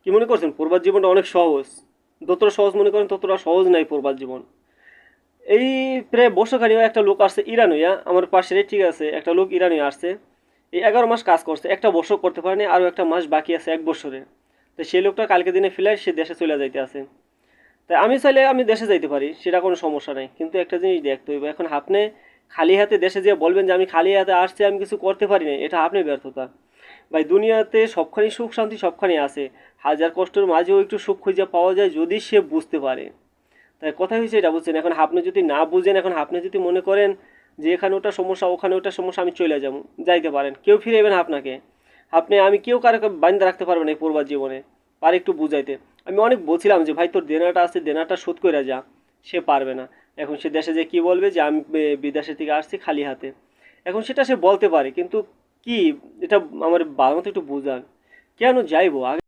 কি মনে করছেন প্রবাস জীবনটা অনেক সহজ? যতটা সহজ মনে করেন ততটা সহজ নাই প্রবাস জীবন। এই প্রায় বছরখানিক একটা লোক আসছে ইরানুইয়া আমার পাশে, ঠিক আছে, একটা লোক ইরানি আসছে। এই 11 মাস কাজ করছে, একটা বছর করতে পারেনি, আরও একটা মাস বাকি আছে 1 বছরে। তো সেই লোকটা কালকে দিনে ফ্লাইট, সে দেশে চলে যাইতে আছে। তাই আমি চাইলে আমি দেশে যাইতে পারি, সেটা কোনো সমস্যা নাই, কিন্তু একটা জিনিস দেখতে হইবে। এখন আপনি খালি হাতে দেশে যেয়ে বলবেন যে আমি খালি হাতে আসছি, আমি কিছু করতে পারি না, এটা আপনি ব্যর্থতা। ভাই দুনিয়াতে সবখানি সুখ শান্তি সবখানি আছে, হাজার কষ্টের মাঝেও একটু সুখ খুঁজে পাওয়া যায় যদি সে বুঝতে পারে। তাই কথা হয়েছে এটা, বুঝছেন? এখন আপনি যদি না বুঝেন, এখন আপনি যদি মনে করেন যে এখানে ওটা সমস্যা ওখানে ওটা সমস্যা, আমি চলে যাবো, যাইতে পারেন, কেউ ফিরে যাবেন আপনাকে। আমি কেউ কারো বান্ধা রাখতে পারবো না এই পূর্বার জীবনে। পারে একটু বুঝাইতে। আমি অনেক বলছিলাম যে ভাই তোর দেনাটা আছে, দেনাটা শোধ করে যা। সে পারবে না। এখন সে দেশে যে কি বলবে যে আমি বিদেশে থেকে আসছি খালি হাতে। এখন সেটা সে বলতে পারে, কিন্তু কি, এটা আমার বাবা মতো একটু বুঝান। কেন যাইবো আগে।